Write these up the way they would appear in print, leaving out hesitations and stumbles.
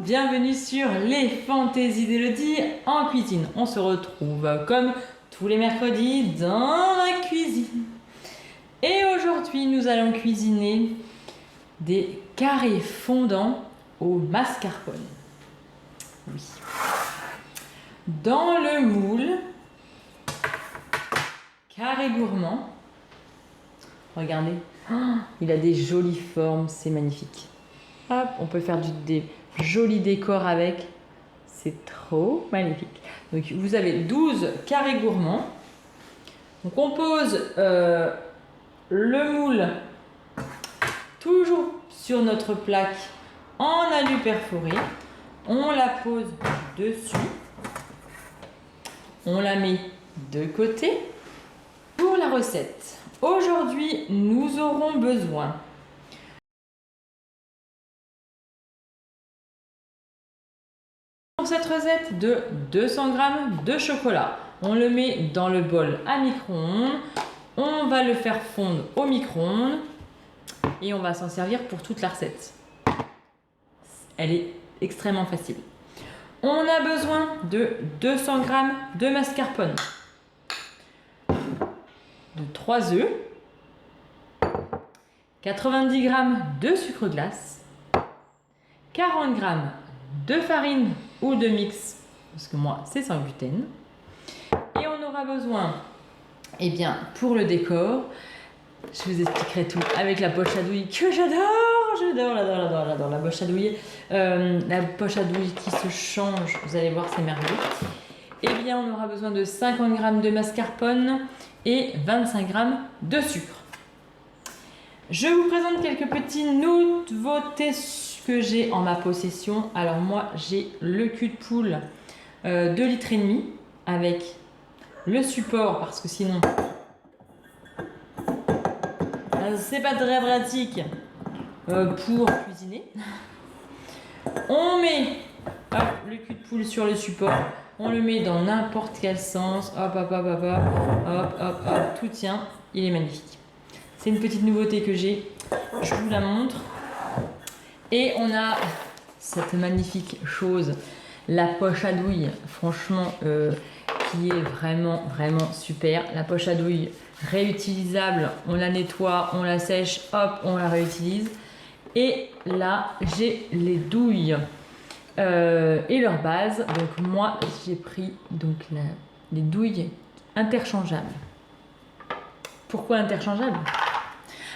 bienvenue sur les Fantaisies d'Élodie en cuisine. On se retrouve comme tous les mercredis dans la cuisine. Et aujourd'hui, nous allons cuisiner des carrés fondants au mascarpone. Oui. Dans le moule, carré gourmand. Regardez, il a des jolies formes, c'est magnifique. Hop, on peut faire des jolis décors avec. C'est trop magnifique. Donc vous avez 12 carrés gourmands. Donc on pose le moule toujours sur notre plaque en alu perforé. On la pose dessus. On la met de côté. Pour la recette, aujourd'hui nous aurons besoin pour cette recette de 200 g de chocolat. On le met dans le bol à micro-ondes. On va le faire fondre au micro-ondes et on va s'en servir pour toute la recette. Elle est extrêmement facile. On a besoin de 200 g de mascarpone, de 3 œufs, 90 g de sucre glace, 40 g de farine ou de mix, parce que moi c'est sans gluten. Et on aura besoin, eh bien, pour le décor, je vous expliquerai tout avec la poche à douille que j'adore la poche à douille. La poche à douille qui se change, vous allez voir, c'est merveilleux. Eh bien, on aura besoin de 50 g de mascarpone et 25 g de sucre. Je vous présente quelques petites nouveautés que j'ai en ma possession. Alors moi, j'ai le cul de poule 2,5 litres avec le support, parce que sinon c'est pas très pratique pour cuisiner. On met le cul de poule sur le support, on le met dans n'importe quel sens, hop, tout tient, il est magnifique. C'est une petite nouveauté que j'ai, je vous la montre. Et on a cette magnifique chose, la poche à douille, franchement, qui est vraiment super. La poche à douille réutilisable, on la nettoie, on la sèche, hop, on la réutilise. Et là, j'ai les douilles et leur base. Donc moi, j'ai pris donc les douilles interchangeables. Pourquoi interchangeables?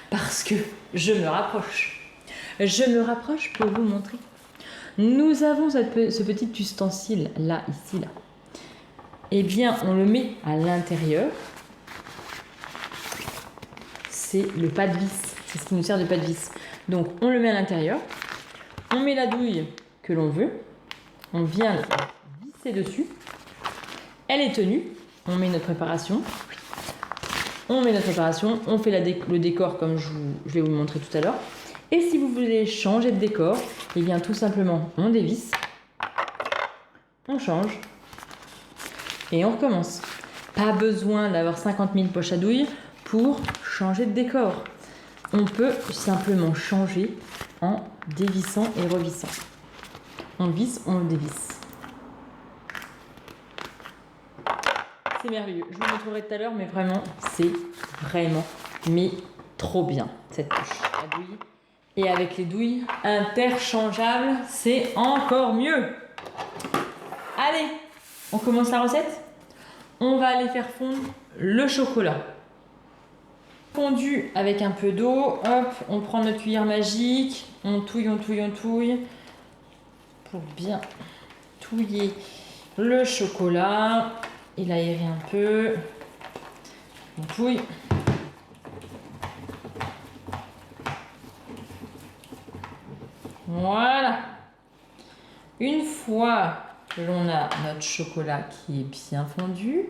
Parce que je me rapproche. Je me rapproche pour vous montrer. Nous avons ce petit ustensile là, ici, là. Eh bien, on le met à l'intérieur. C'est le pas de vis. C'est ce qui nous sert de pas de vis. Donc, on le met à l'intérieur. On met la douille que l'on veut. On vient visser dessus. Elle est tenue. On met notre préparation. On met notre préparation. On fait le décor comme je vais vous le montrer tout à l'heure. Et si vous voulez changer de décor, eh bien tout simplement, on dévisse. On change. Et on recommence. Pas besoin d'avoir 50 000 poches à douille pour changer de décor. On peut simplement changer en dévissant et revissant. On visse, on dévisse. C'est merveilleux. Je vous le montrerai tout à l'heure, mais vraiment, c'est vraiment, mais trop bien, cette poche à douille. Et avec les douilles interchangeables, c'est encore mieux. Allez, on commence la recette. On va aller faire fondre le chocolat. Fondu avec un peu d'eau, hop, on prend notre cuillère magique, on touille pour bien touiller le chocolat et l'aérer un peu. On touille. Voilà. Une fois que l'on a notre chocolat qui est bien fondu,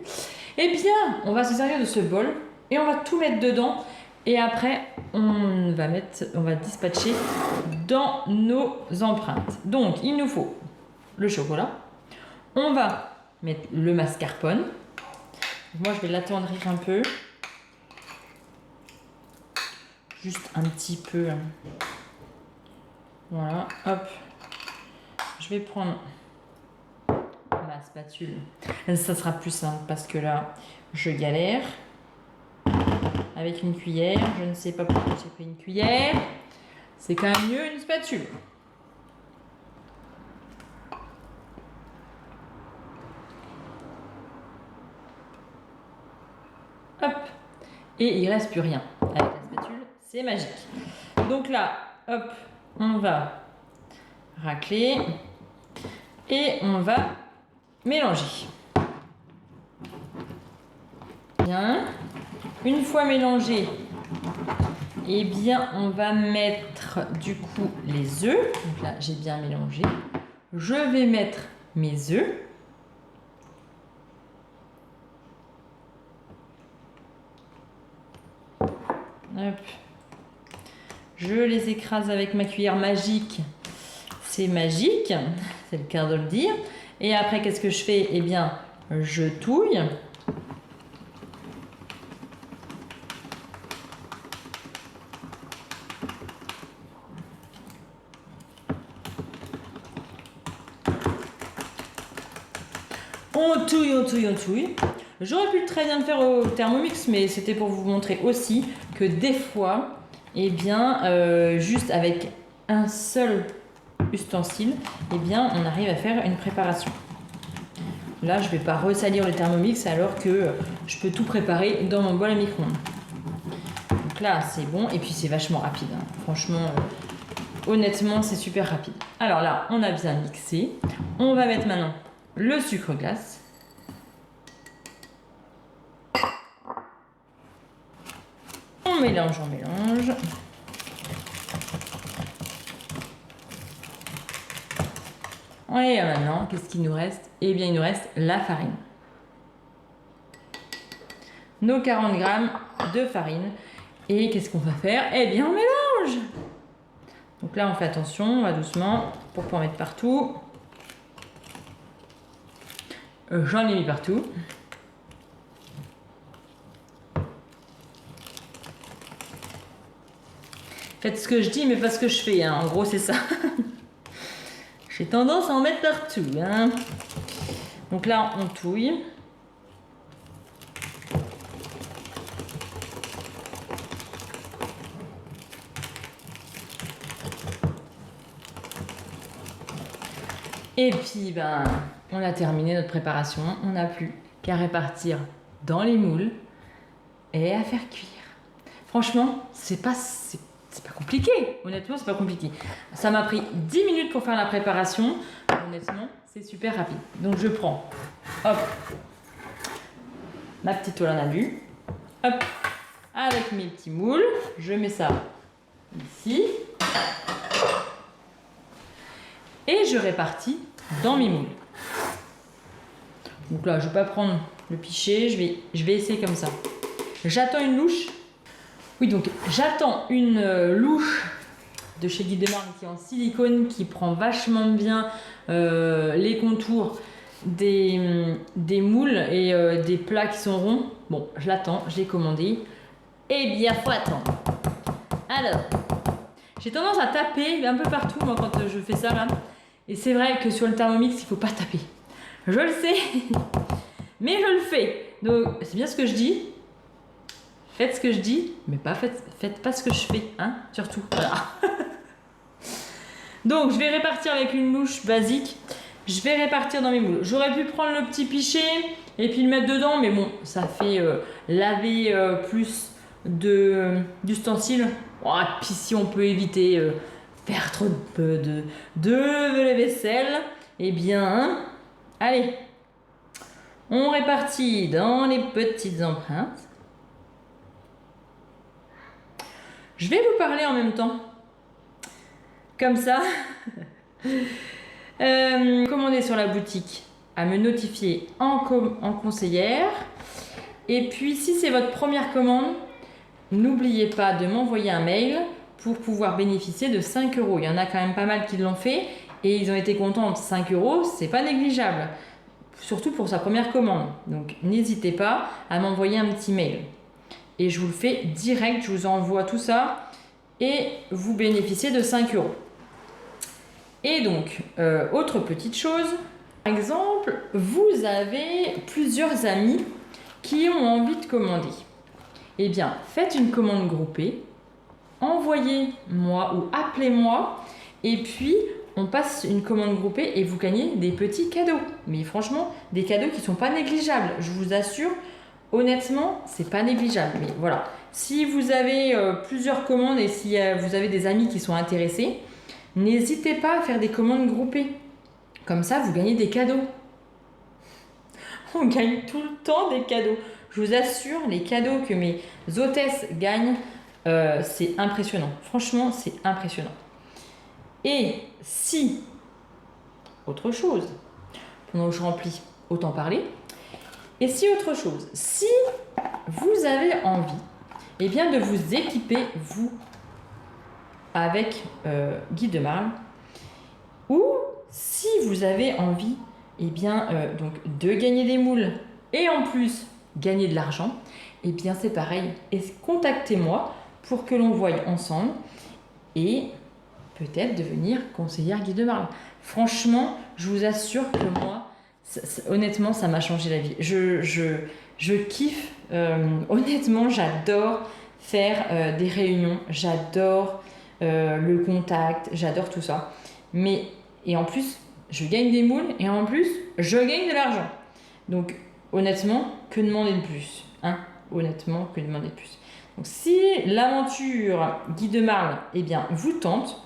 eh bien, on va se servir de ce bol et on va tout mettre dedans. Et après, on va dispatcher dans nos empreintes. Donc, il nous faut le chocolat. On va mettre le mascarpone. Moi, je vais l'attendrir un peu. Juste un petit peu. Voilà, hop. Je je vais prendre ma spatule. Ça sera plus simple parce que là, je galère. Avec une cuillère, je ne sais pas pourquoi j'ai pris une cuillère. C'est quand même mieux une spatule. Hop. Et il reste plus rien avec la spatule. C'est magique. Donc là, hop, on va racler et on va mélanger. Bien. Une fois mélangé, eh bien, on va mettre du coup les œufs. Donc là, j'ai bien mélangé. Je vais mettre mes œufs. Hop. Je les écrase avec ma cuillère magique. C'est magique, c'est le cas de le dire. Et après, qu'est-ce que je fais? Eh bien, je touille. On touille, on touille, on touille. J'aurais pu très bien le faire au Thermomix, mais c'était pour vous montrer aussi que des fois, eh bien, juste avec un seul ustensile, eh bien, on arrive à faire une préparation. Là, je ne vais pas ressalir le Thermomix alors que je peux tout préparer dans mon bol à micro-ondes. Donc là, c'est bon et puis c'est vachement rapide. Hein. Franchement, honnêtement, c'est super rapide. Alors là, on a bien mixé. On va mettre maintenant le sucre glace. On mélange, on mélange. Et maintenant, qu'est-ce qu'il nous reste? Eh bien, il nous reste la farine. Nos 40 grammes de farine. Et qu'est-ce qu'on va faire? Eh bien, on mélange. Donc là, on fait attention, on va doucement pour pas en mettre partout. J'en ai mis partout. Faites ce que je dis, mais pas ce que je fais. Hein. En gros, c'est ça. J'ai tendance à en mettre partout. Hein. Donc là, on touille. Et puis, ben, on a terminé notre préparation. On n'a plus qu'à répartir dans les moules et à faire cuire. Franchement, c'est pas compliqué. Honnêtement, c'est pas compliqué. Ça m'a pris 10 minutes pour faire la préparation. Honnêtement, c'est super rapide. Donc, je prends, hop, ma petite toile en alu. Hop, avec mes petits moules. Je mets ça ici. Et je répartis dans mes moules. Donc là, je ne vais pas prendre le pichet, je vais essayer comme ça. J'attends une louche. Oui, donc j'attends une louche de chez Guy Demarne qui est en silicone, qui prend vachement bien les contours des moules et des plats qui sont ronds. Bon, je l'attends, je l'ai commandé. Eh bien, faut attendre. Alors, j'ai tendance à taper un peu partout moi quand je fais ça là. Et c'est vrai que sur le Thermomix, il ne faut pas taper. Je le sais, mais je le fais. Donc, c'est bien ce que je dis. Faites ce que je dis, mais pas faites pas ce que je fais, hein, surtout. Voilà. Donc, je vais répartir avec une louche basique. Je vais répartir dans mes moules. J'aurais pu prendre le petit pichet et puis le mettre dedans, mais bon, ça fait laver plus d'ustensiles. Oh, puis si on peut éviter faire trop de vaisselle, eh bien, allez, on répartit dans les petites empreintes. Je vais vous parler en même temps. Comme ça. Commandez sur la boutique à me notifier en conseillère. Et puis, si c'est votre première commande, n'oubliez pas de m'envoyer un mail pour pouvoir bénéficier de 5 €. Il y en a quand même pas mal qui l'ont fait et ils ont été contents. 5 €, c'est pas négligeable. Surtout pour sa première commande. Donc, n'hésitez pas à m'envoyer un petit mail. Et je vous le fais direct, je vous envoie tout ça et vous bénéficiez de 5 €. Et donc, autre petite chose, par exemple, vous avez plusieurs amis qui ont envie de commander. Eh bien, faites une commande groupée, envoyez-moi ou appelez-moi, et puis on passe une commande groupée et vous gagnez des petits cadeaux. Mais franchement, des cadeaux qui ne sont pas négligeables, je vous assure. Honnêtement, c'est pas négligeable. Mais voilà, si vous avez plusieurs commandes et si vous avez des amis qui sont intéressés, n'hésitez pas à faire des commandes groupées. Comme ça, vous gagnez des cadeaux. On gagne tout le temps des cadeaux. Je vous assure, les cadeaux que mes hôtesses gagnent, c'est impressionnant. Franchement, c'est impressionnant. Et si, autre chose, pendant que je remplis, autant parler. Et si autre chose, si vous avez envie, eh bien de vous équiper, vous, avec Guy de Marle, ou si vous avez envie, eh bien, donc, de gagner des moules et en plus gagner de l'argent, eh bien c'est pareil. Et contactez-moi pour que l'on voie ensemble et peut-être devenir conseillère Guy de Marle. Franchement, je vous assure que moi, honnêtement, ça m'a changé la vie. Je kiffe. Honnêtement, j'adore faire des réunions. J'adore le contact. J'adore tout ça. Et en plus, je gagne des moules et en plus, je gagne de l'argent. Donc, honnêtement, que demander de plus, hein? Honnêtement, que demander de plus. Donc, si l'aventure Guy de Marle, eh bien, vous tente,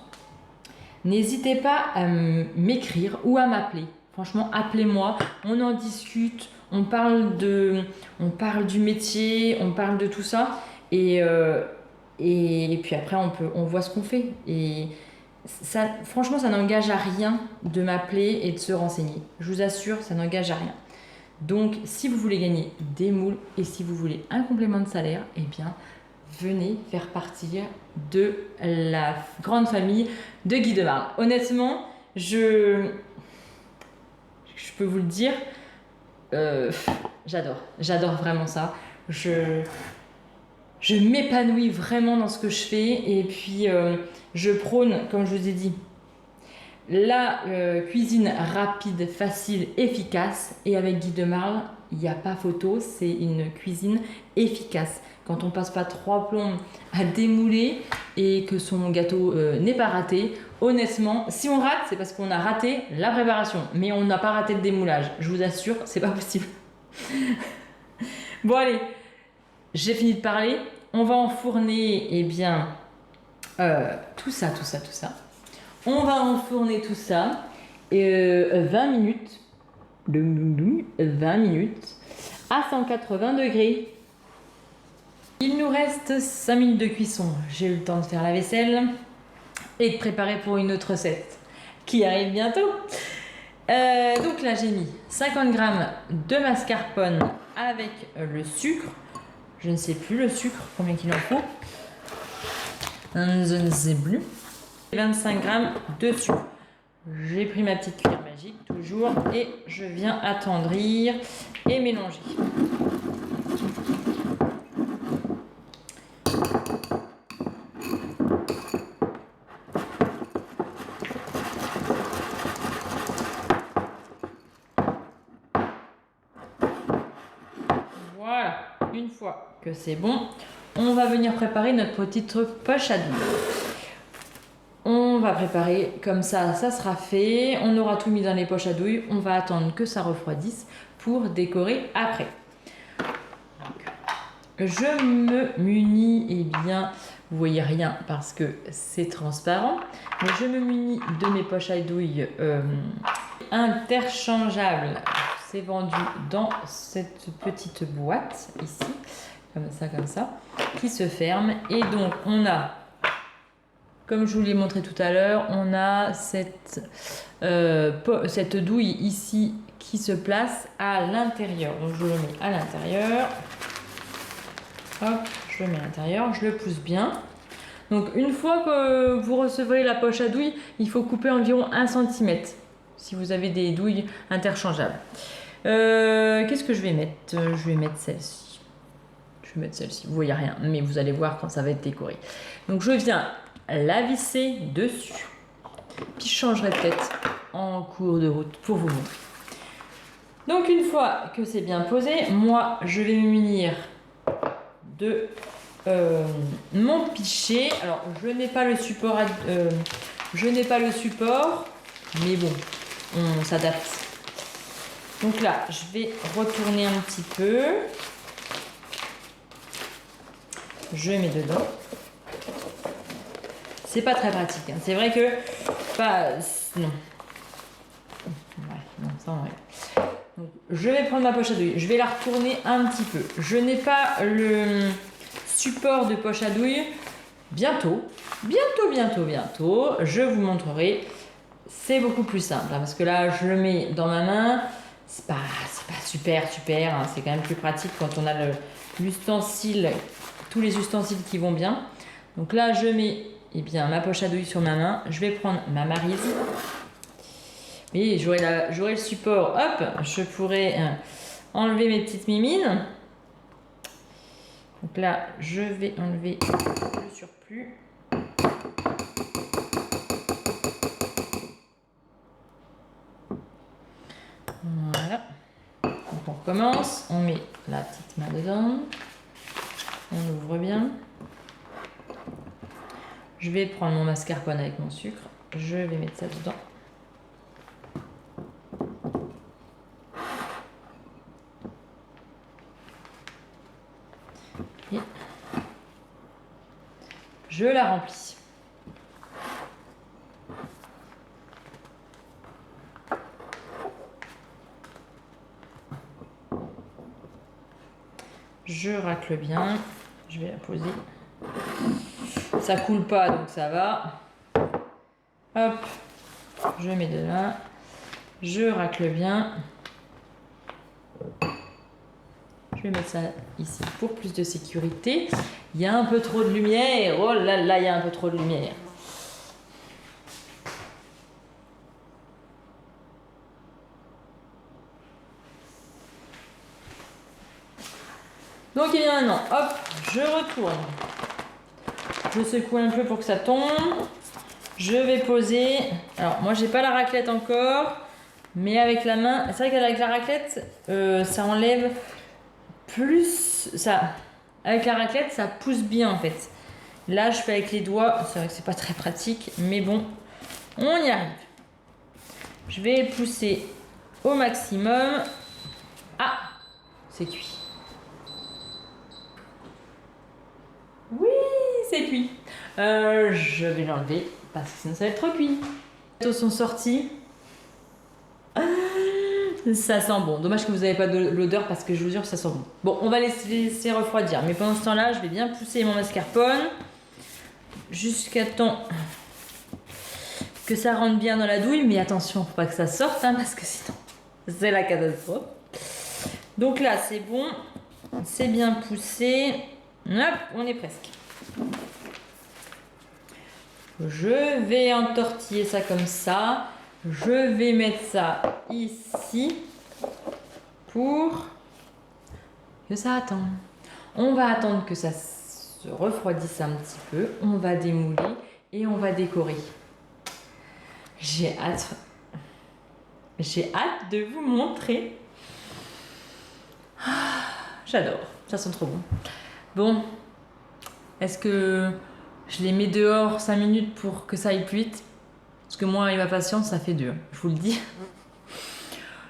n'hésitez pas à m'écrire ou à m'appeler. Franchement, appelez-moi, on en discute, on parle du métier, on parle de tout ça. Et puis après, on voit ce qu'on fait. Et ça, franchement, ça n'engage à rien de m'appeler et de se renseigner. Je vous assure, ça n'engage à rien. Donc, si vous voulez gagner des moules et si vous voulez un complément de salaire, eh bien, venez faire partie de la grande famille de Guy de Marle. Honnêtement, je peux vous le dire, j'adore vraiment ça. Je m'épanouis vraiment dans ce que je fais et puis je prône, comme je vous ai dit, la cuisine rapide, facile, efficace. Et avec Guy de Marle, il n'y a pas photo, c'est une cuisine efficace. Quand on passe pas 3 plombs à démouler et que son gâteau n'est pas raté, honnêtement, si on rate, c'est parce qu'on a raté la préparation. Mais on n'a pas raté le démoulage. Je vous assure, c'est pas possible. Bon allez, j'ai fini de parler. On va enfourner, eh bien, tout ça. On va enfourner tout ça 20 minutes. 20 minutes à 180 degrés. Il nous reste 5 minutes de cuisson. J'ai eu le temps de faire la vaisselle et de préparer pour une autre recette qui arrive bientôt. Donc là, j'ai mis 50 g de mascarpone avec le sucre. Je ne sais plus le sucre, combien qu'il en faut. Je ne sais plus. 25 g de sucre. J'ai pris ma petite cuillère magique, toujours, et je viens attendrir et mélanger. Voilà, une fois que c'est bon, on va venir préparer notre petite poche à douille. On va préparer comme ça sera fait. On aura tout mis dans les poches à douille. On va attendre que ça refroidisse pour décorer après. Donc, je me munis, eh bien, vous voyez rien parce que c'est transparent. Mais je me munis de mes poches à douille interchangeables. C'est vendu dans cette petite boîte ici, comme ça, qui se ferme. Et donc, on a, comme je vous l'ai montré tout à l'heure, on a cette douille ici qui se place à l'intérieur. Donc je le mets à l'intérieur. Hop, je le mets à l'intérieur, je le pousse bien. Donc une fois que vous recevrez la poche à douille, il faut couper environ 1 cm si vous avez des douilles interchangeables. Qu'est-ce que je vais mettre? Je vais mettre celle-ci. Vous voyez rien, mais vous allez voir quand ça va être décoré. Donc je viens la visser dessus. Puis je changerai peut-être en cours de route pour vous montrer. Donc une fois que c'est bien posé, moi je vais me munir de mon pichet. Alors je n'ai pas le support, mais bon, on s'adapte. Donc là, je vais retourner un petit peu. Je mets dedans. C'est pas très pratique. Hein. C'est vrai que non. Ouais, non, ça en vrai. Donc, je vais prendre ma poche à douille. Je vais la retourner un petit peu. Je n'ai pas le support de poche à douille. Bientôt, je vous montrerai. C'est beaucoup plus simple hein, parce que là, je le mets dans ma main. C'est pas super. Hein. C'est quand même plus pratique quand on a l'ustensile, tous les ustensiles qui vont bien. Donc là, je mets ma poche à douille sur ma main. Je vais prendre ma maryse. Et j'aurai le support. Hop, je pourrai enlever mes petites mimines. Donc là, je vais enlever le surplus. Voilà. Donc on recommence. On met la petite main dedans. On ouvre bien. Je vais prendre mon mascarpone avec mon sucre. Je vais mettre ça dedans. Et je la remplis. Je racle bien. Je vais la poser. Ça coule pas, donc ça va. Hop. Je mets de là. Je racle bien. Je vais mettre ça ici pour plus de sécurité. Il y a un peu trop de lumière. Oh là là, il y a un peu trop de lumière. Donc, et bien maintenant, hop, je retourne. Je secoue un peu pour que ça tombe. Je vais poser. Alors, moi, j'ai pas la raclette encore. Mais avec la main, c'est vrai qu'avec la raclette, ça enlève plus. Ça, avec la raclette, ça pousse bien en fait. Là, je fais avec les doigts. C'est vrai que c'est pas très pratique. Mais bon, on y arrive. Je vais pousser au maximum. Ah, c'est cuit. Oui, c'est cuit. Je vais l'enlever parce que sinon ça va être trop cuit. Les gâteaux sont sortis. Ça sent bon. Dommage que vous n'avez pas de l'odeur parce que je vous jure ça sent bon. Bon, on va laisser refroidir. Mais pendant ce temps-là, je vais bien pousser mon mascarpone jusqu'à temps que ça rentre bien dans la douille. Mais attention, faut pas que ça sorte hein, parce que sinon c'est la catastrophe. Donc là, c'est bon. C'est bien poussé. Hop, on est presque. Je vais entortiller ça comme ça. Je vais mettre ça ici pour que ça attende. On va attendre que ça se refroidisse un petit peu. On va démouler et on va décorer. J'ai hâte de vous montrer. J'adore, ça sent trop bon. Bon, est-ce que je les mets dehors 5 minutes pour que ça aille plus vite? Parce que moi et ma patience, ça fait deux. Je vous le dis.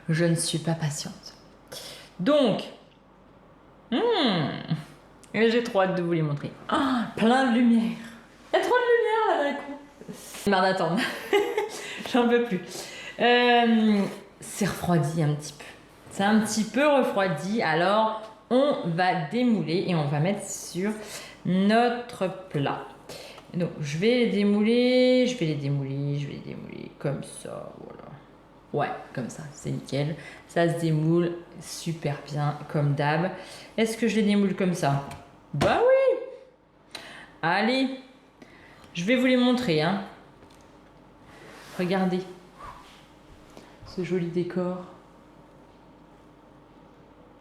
Je ne suis pas patiente. Donc, et j'ai trop hâte de vous les montrer. Ah, plein de lumière. Il y a trop de lumière là d'un coup. J'ai marre d'attendre. J'en peux plus. C'est refroidi un petit peu. C'est un petit peu refroidi. Alors, on va démouler et on va mettre sur notre plat. Donc, je vais les démouler comme ça, voilà. Ouais, comme ça, c'est nickel. Ça se démoule super bien, comme d'hab. Est-ce que je les démoule comme ça? Bah oui! Allez, je vais vous les montrer, hein. Regardez ce joli décor.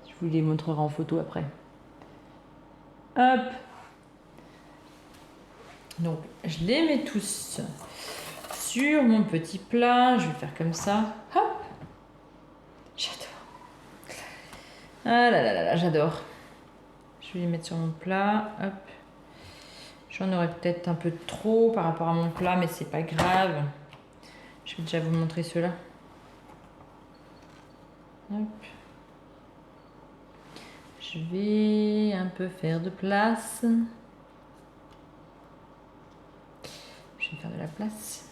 Je vous les montrerai en photo après. Hop! Donc, je les mets tous sur mon petit plat. Je vais faire comme ça. Hop. J'adore. Ah là là là là, j'adore. Je vais les mettre sur mon plat. Hop. J'en aurais peut-être un peu trop par rapport à mon plat, mais c'est pas grave. Je vais déjà vous montrer ceux-là. Hop. Je vais un peu faire de place. Je vais faire de la place.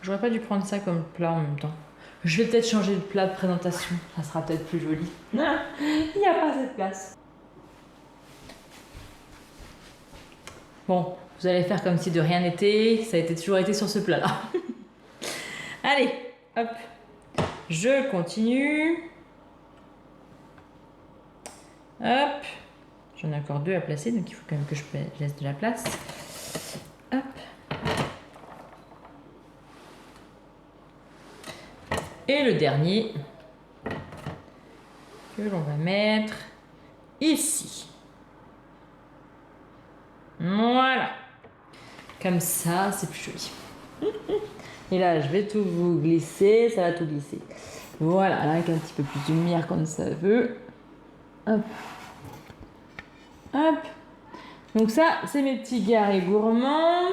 J'aurais pas dû prendre ça comme plat en même temps. Je vais peut-être changer de plat de présentation. Ça sera peut-être plus joli. Il n'y a pas cette place. Bon, vous allez faire comme si de rien n'était. Ça a toujours été sur ce plat-là. Allez, hop. Je continue. Hop. J'en ai encore 2 à placer, donc il faut quand même que je laisse de la place. Hop. Et le dernier que l'on va mettre ici. Voilà. Comme ça, c'est plus joli. Et là, je vais tout vous glisser, ça va tout glisser. Voilà, là, avec un petit peu plus de lumière comme ça veut. Hop. Hop. Donc ça, c'est mes petits garés gourmands.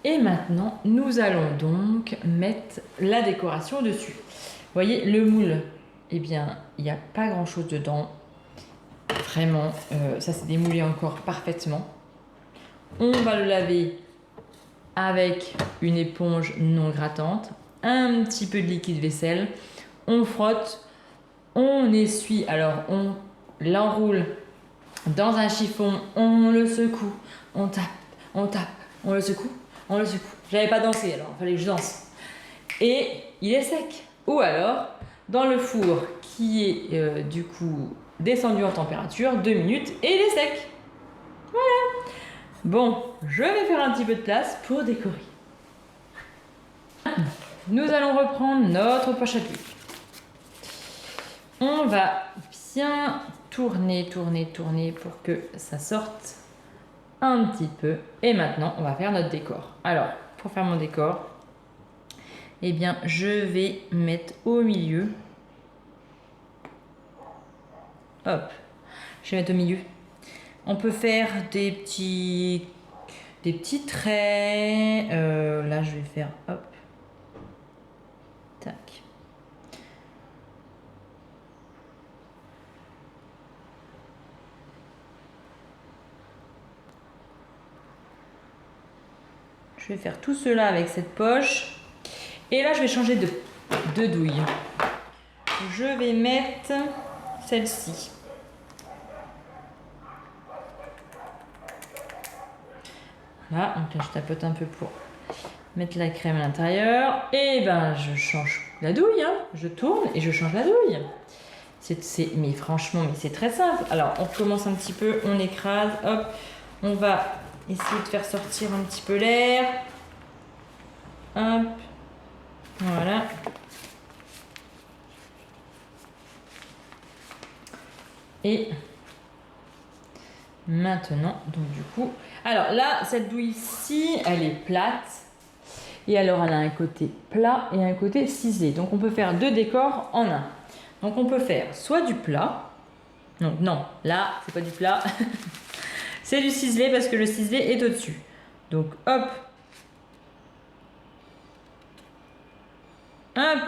Et maintenant, nous allons donc mettre la décoration dessus. Vous voyez, le moule, eh bien, il n'y a pas grand-chose dedans. Vraiment, ça s'est démoulé encore parfaitement. On va le laver avec une éponge non grattante, un petit peu de liquide vaisselle. On frotte, on essuie, alors on l'enroule dans un chiffon, on le secoue, on tape, on le secoue. On le secoue. J'avais pas dansé alors, il fallait que je danse. Et il est sec. Ou alors, dans le four qui est du coup descendu en température, 2 minutes, et il est sec. Voilà. Bon, je vais faire un petit peu de place pour décorer. Nous allons reprendre notre poche à douille. On va bien tourner pour que ça sorte un petit peu. Et maintenant, on va faire notre décor. Alors, pour faire mon décor, eh bien, je vais mettre au milieu. Hop. Je vais mettre au milieu. On peut faire des petits traits. Là, je vais faire hop. Tac. Je vais faire tout cela avec cette poche. Et là, je vais changer de douille. Je vais mettre celle-ci. Là, donc là, je tapote un peu pour mettre la crème à l'intérieur. Et ben, je change la douille. Hein. Je tourne et je change la douille. Mais franchement, mais c'est très simple. Alors, on recommence un petit peu, on écrase, hop. On va essayer de faire sortir un petit peu l'air. Hop. Voilà. Et maintenant, donc du coup... Alors là, cette douille-ci, elle est plate. Et alors, elle a un côté plat et un côté ciselé. Donc, on peut faire 2 décors en un. Donc, on peut faire soit du plat. Donc, non, là, c'est pas du plat. C'est du ciselé parce que le ciselé est au-dessus. Donc, hop. Hop.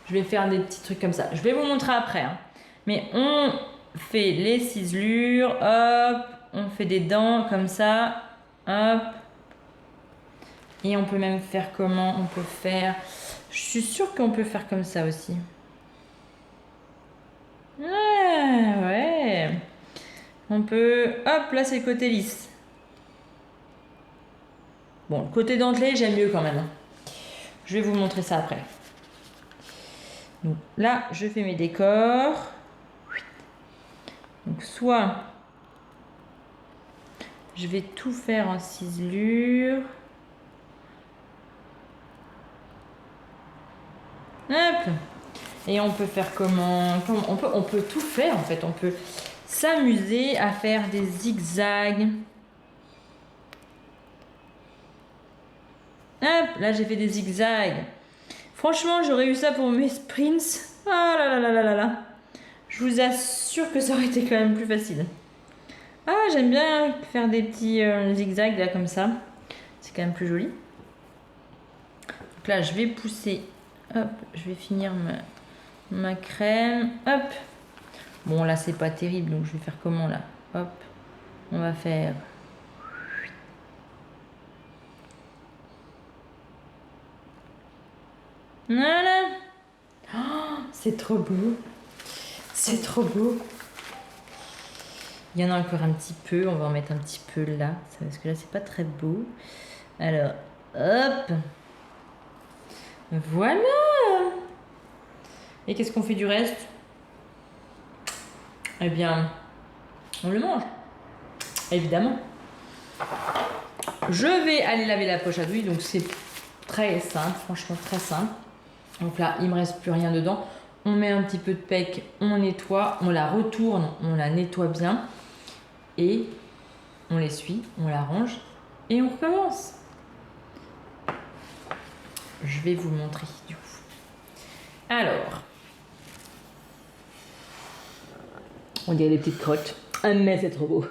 Je vais faire des petits trucs comme ça. Je vais vous montrer après. Hein. Mais on fait les ciselures. Hop. On fait des dents comme ça. Hop. Et on peut même faire comment? On peut faire... Je suis sûre qu'on peut faire comme ça aussi. Ah, ouais. On peut... Hop, là c'est le côté lisse. Bon, le côté dentelé, j'aime mieux quand même. Je vais vous montrer ça après. Donc là, je fais mes décors. Donc soit... Je vais tout faire en ciselure. Hop. Et on peut faire comment on peut tout faire en fait. On peut s'amuser à faire des zigzags. Hop, là j'ai fait des zigzags. Franchement, j'aurais eu ça pour mes sprints. Ah là là là là là là. Je vous assure que ça aurait été quand même plus facile. Ah, j'aime bien faire des petits zigzags là comme ça. C'est quand même plus joli. Donc là, je vais pousser. Hop, je vais finir ma crème. Hop. Bon, là, c'est pas terrible, donc je vais faire comment là? Hop. On va faire... Voilà. Oh, c'est trop beau. C'est trop beau. Il y en a encore un petit peu. On va en mettre un petit peu là. Parce que là, c'est pas très beau. Alors, hop. Voilà. Et qu'est-ce qu'on fait du reste? Eh bien, on le mange. Évidemment. Je vais aller laver la poche à douille. Donc, c'est très simple. Franchement, très simple. Donc là, il me reste plus rien dedans. On met un petit peu de pec, on nettoie, on la retourne, on la nettoie bien et on l'essuie, on la range et on recommence. Je vais vous montrer du coup. Alors, on dirait des petites crottes, mais c'est trop beau.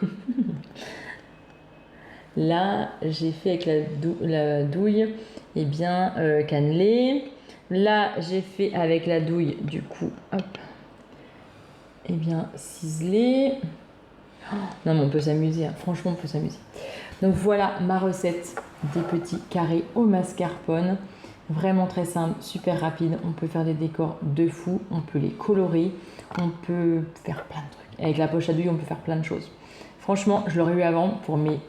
Là, j'ai fait avec la douille, eh bien, cannelée. Là, j'ai fait avec la douille, du coup, hop, eh bien, ciselée. Oh, non, mais on peut s'amuser, hein. Franchement, on peut s'amuser. Donc voilà ma recette des petits carrés au mascarpone. Vraiment très simple, super rapide. On peut faire des décors de fou, on peut les colorer, on peut faire plein de trucs. Avec la poche à douille, on peut faire plein de choses. Franchement, je l'aurais eu avant pour mes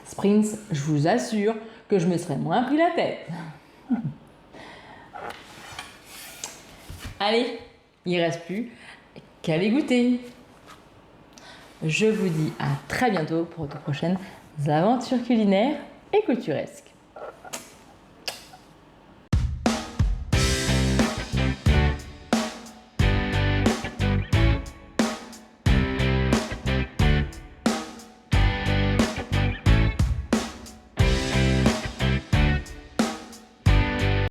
sprints. Je vous assure que je me serais moins pris la tête. Allez, il ne reste plus qu'à les goûter. Je vous dis à très bientôt pour de prochaines aventures culinaires et culturesques.